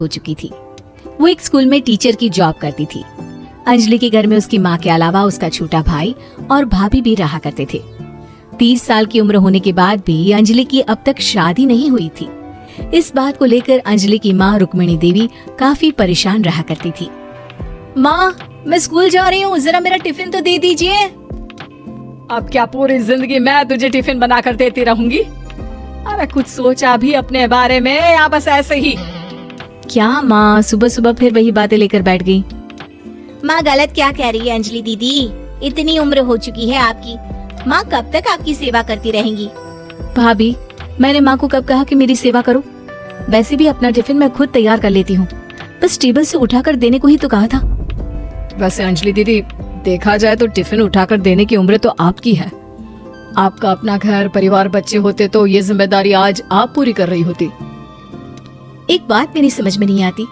हो चुकी थी। वो एक स्कूल में टीचर की जॉब करती थी। अंजलि के घर में उसकी माँ के अलावा उसका छोटा भाई और भाभी भी रहा करते थे। 30 साल की उम्र होने के बाद भी अंजलि की अब तक शादी नहीं हुई थी। इस बात को लेकर अंजलि की माँ रुक्मिणी देवी काफी परेशान रहा करती थी। माँ, मैं स्कूल जा रही हूँ, जरा मेरा टिफिन तो दे दीजिए। अब क्या पूरी जिंदगी मैं तुझे टिफिन बनाकर देती रहूंगी? अरे कुछ सोचा भी अपने बारे में या बस ऐसे ही? क्या माँ, सुबह सुबह फिर वही बातें लेकर बैठ गई। माँ गलत क्या कह रही है अंजलि दीदी? इतनी उम्र हो चुकी है आपकी, माँ कब तक आपकी सेवा करती रहेंगी? भाभी, मैंने माँ को कब कहा कि मेरी सेवा करो? वैसे भी अपना टिफिन मैं खुद तैयार कर लेती हूँ, बस टेबल से उठाकर देने को ही तो कहा था। वैसे अंजलि दीदी, देखा जाए तो टिफिन उठाकर देने की उम्र तो आपकी है। आपका अपना घर परिवार बच्चे होते तो ये जिम्मेदारी आज आप पूरी कर रही होती। एक बात मेरी समझ में नहीं आती,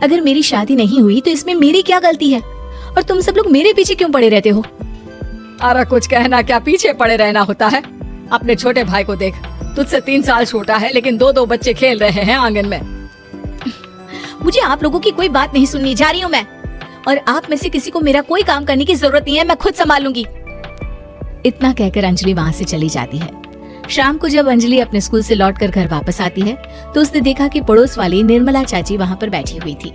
अगर मेरी शादी नहीं हुई तो इसमें मेरी क्या गलती है और तुम सब लोग मेरे पीछे क्यों पड़े रहते हो? अरे कुछ कहना क्या, पीछे पड़े रहना होता है? अपने छोटे भाई को देख, तुझसे 3 साल छोटा है लेकिन 2-2 बच्चे खेल रहे हैं आंगन में। मुझे आप लोगों की कोई बात नहीं सुननी, जा रही हूँ मैं। और आप में से किसी को मेरा कोई काम करने की जरूरत नहीं है, मैं खुद संभालूंगी। इतना कहकर अंजलि वहाँ से चली जाती है। शाम को जब अंजलि अपने स्कूल से लौटकर घर वापस आती है तो उसने देखा कि पड़ोस वाली निर्मला चाची वहाँ पर बैठी हुई थी।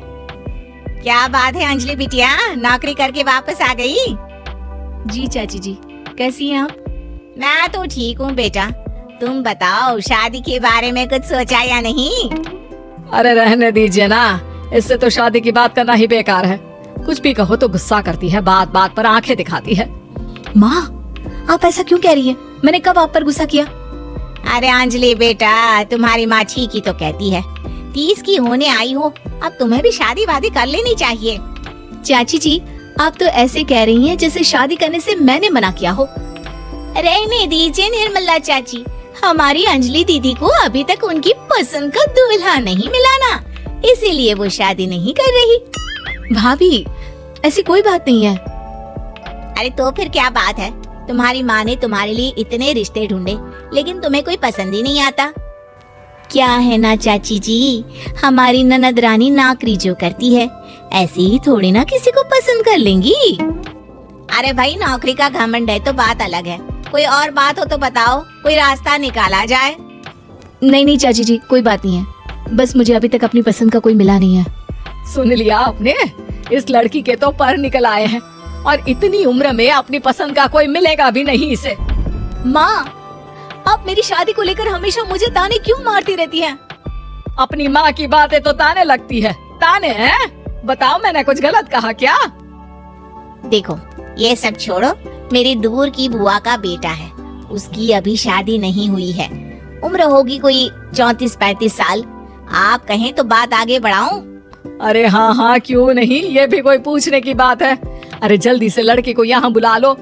क्या बात है अंजलि बिटिया, नौकरी करके वापस आ गई? जी चाची जी, कैसी हैं आप? मैं तो ठीक हूँ बेटा, तुम बताओ शादी के बारे में कुछ सोचा या नहीं? अरे रहने दीजिए ना, इससे तो शादी की बात करना ही बेकार है। कुछ भी कहो तो गुस्सा करती है, बात बात पर आंखें दिखाती है। माँ, आप ऐसा क्यों कह रही हैं? मैंने कब आप पर गुस्सा किया? अरे अंजलि बेटा, तुम्हारी माँ ठीक ही तो कहती है। 30 की होने आई हो, अब तुम्हें भी शादी वादी कर लेनी चाहिए। चाची जी, आप तो ऐसे कह रही हैं जैसे शादी करने से मैंने मना किया हो। रहने दीजिए निर्मला चाची, हमारी अंजलि दीदी को अभी तक उनकी पसंद का दूल्हा नहीं मिला ना, इसीलिए वो शादी नहीं कर रही। भाभी, ऐसी कोई बात नहीं है। अरे तो फिर क्या बात है? तुम्हारी माँ ने तुम्हारे लिए इतने रिश्ते ढूंढे लेकिन तुम्हें कोई पसंद ही नहीं आता। क्या है ना चाची जी, हमारी ननद रानी नौकरी जो करती है ऐसे ही थोड़ी ना किसी को पसंद कर लेंगी। अरे भाई, नौकरी का घमंड है तो बात अलग है, कोई और बात हो तो बताओ, कोई रास्ता निकाला जाए। नहीं नहीं चाची जी, कोई बात नहीं है, बस मुझे अभी तक अपनी पसंद का कोई मिला नहीं है। सुन लिया आपने, इस लड़की के तो पर निकल आए हैं और इतनी उम्र में अपनी पसंद का कोई मिलेगा भी नहीं इसे। माँ, आप मेरी शादी को लेकर हमेशा मुझे ताने क्यों मारती रहती हैं? अपनी माँ की बातें तो ताने लगती है। ताने हैं? बताओ, मैंने कुछ गलत कहा क्या? देखो ये सब छोड़ो, मेरी दूर की बुआ का बेटा है, उसकी अभी शादी नहीं हुई है, उम्र होगी कोई 34-35 साल। आप कहें तो बात आगे बढ़ाऊं? अरे हाँ हाँ, क्यों नहीं, ये भी कोई पूछने की बात है। अरे जल्दी से लड़के को यहाँ बुला लो।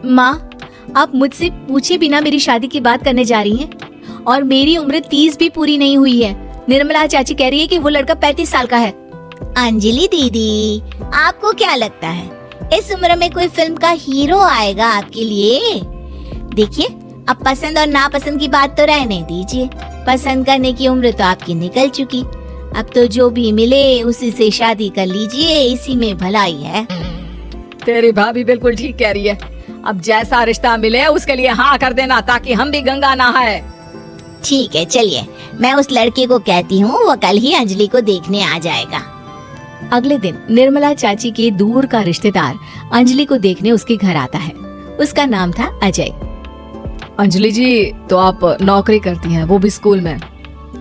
माँ, आप मुझसे पूछे बिना मेरी शादी की बात करने जा रही हैं और मेरी उम्र 30 भी पूरी नहीं हुई है। निर्मला चाची कह रही है कि वो लड़का 35 साल का है। अंजलि दीदी, आपको क्या लगता है इस उम्र में कोई फिल्म का हीरो आएगा आपके लिए? देखिए, अब पसंद और नापसंद की बात तो रहने दीजिए, पसंद करने की उम्र तो आपकी निकल चुकी, अब तो जो भी मिले उसी से शादी कर लीजिए, इसी में भलाई है। तेरी भाभी बिल्कुल ठीक कह रही है, अब जैसा रिश्ता मिले उसके लिए हाँ कर देना ताकि हम भी गंगा नहाए। ठीक है, चलिए मैं उस लड़के को कहती हूँ, वो कल ही अंजलि को देखने आ जाएगा। अगले दिन निर्मला चाची के दूर का रिश्तेदार अंजलि को देखने उसके घर आता है। उसका नाम था अजय। अंजलि जी, तो आप नौकरी करती हैं, वो भी स्कूल में?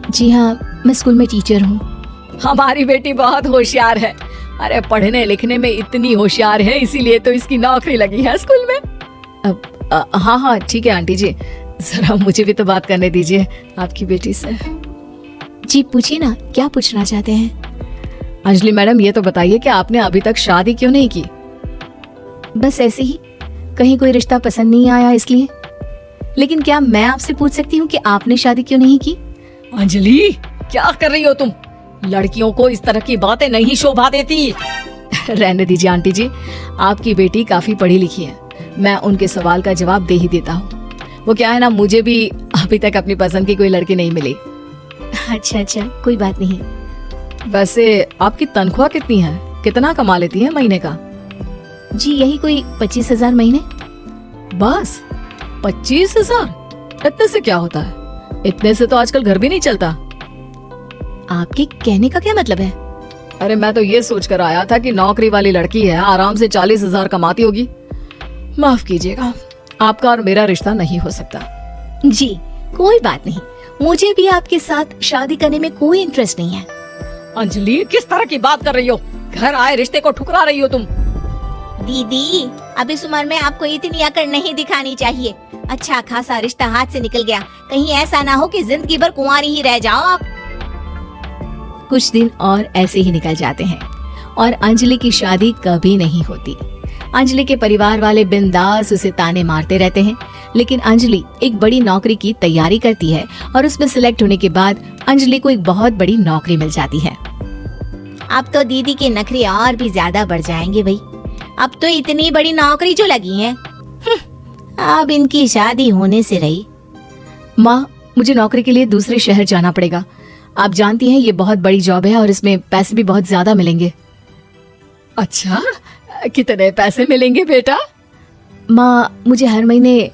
जी हाँ, मैं स्कूल में टीचर हूँ। हमारी बेटी बहुत होशियार है। अरे पढ़ने लिखने में इतनी होशियार है, इसीलिए तो इसकी नौकरी लगी है स्कूल में। हाँ हाँ ठीक है आंटी जी, जरा मुझे भी तो बात करने दीजिए आपकी बेटी से। जी पूछिए ना, क्या पूछना चाहते हैं? अंजलि मैडम, ये तो बताइए कि आपने अभी तक शादी क्यों नहीं की? बस ऐसे ही, कहीं कोई रिश्ता पसंद नहीं आया इसलिए। लेकिन क्या मैं आपसे पूछ सकती हूँ कि आपने शादी क्यों नहीं की? अंजलि, क्या कर रही हो तुम? लड़कियों को इस तरह की बातें नहीं शोभा देती। रहने दीजिए आंटी जी, आपकी बेटी काफी पढ़ी लिखी है, मैं उनके सवाल का जवाब दे ही देता हूँ। वो क्या है ना, मुझे भी अभी तक अपनी पसंद की कोई लड़की नहीं मिली। अच्छा अच्छा, कोई बात नहीं। वैसे आपकी तनख्वाह कितनी है? कितना कमा लेती है महीने का? जी यही कोई 25,000 महीने। बस 25,000? इतने से क्या होता है? इतने से तो आजकल घर भी नहीं चलता। आपके कहने का क्या मतलब है? अरे मैं तो ये सोच कर आया था कि नौकरी वाली लड़की है, आराम से 40,000 कमाती होगी। माफ कीजिएगा, आपका और मेरा रिश्ता नहीं हो सकता। जी कोई बात नहीं, मुझे भी आपके साथ शादी करने में कोई इंटरेस्ट नहीं है। अंजलि, किस तरह की बात कर रही हो? घर आए रिश्ते को ठुकरा रही हो तुम। दीदी, अब इस उम्र में आपको इतनी अकड़ नहीं दिखानी चाहिए। अच्छा खासा रिश्ता हाथ से निकल गया, कहीं ऐसा ना हो कि जिंदगी भर कुंवारी ही रह जाओ आप। कुछ दिन और ऐसे ही निकल जाते हैं और अंजलि की शादी कभी नहीं होती। अंजलि के परिवार वाले बिंदास उसे ताने मारते रहते हैं, लेकिन अंजलि एक बड़ी नौकरी की तैयारी करती है और उसमें सिलेक्ट होने के बाद अंजलि को एक बहुत बड़ी नौकरी मिल जाती है। अब तो दीदी के नखरे और भी ज्यादा बढ़ जाएंगे भाई। अब तो इतनी बड़ी नौकरी जो लगी है, अब इनकी शादी होने से रही। माँ, मुझे नौकरी के लिए दूसरे शहर जाना पड़ेगा। आप जानती हैं ये बहुत बड़ी जॉब है और इसमें पैसे भी बहुत ज्यादा मिलेंगे। अच्छा, कितने पैसे मिलेंगे बेटा? माँ, मुझे हर महीने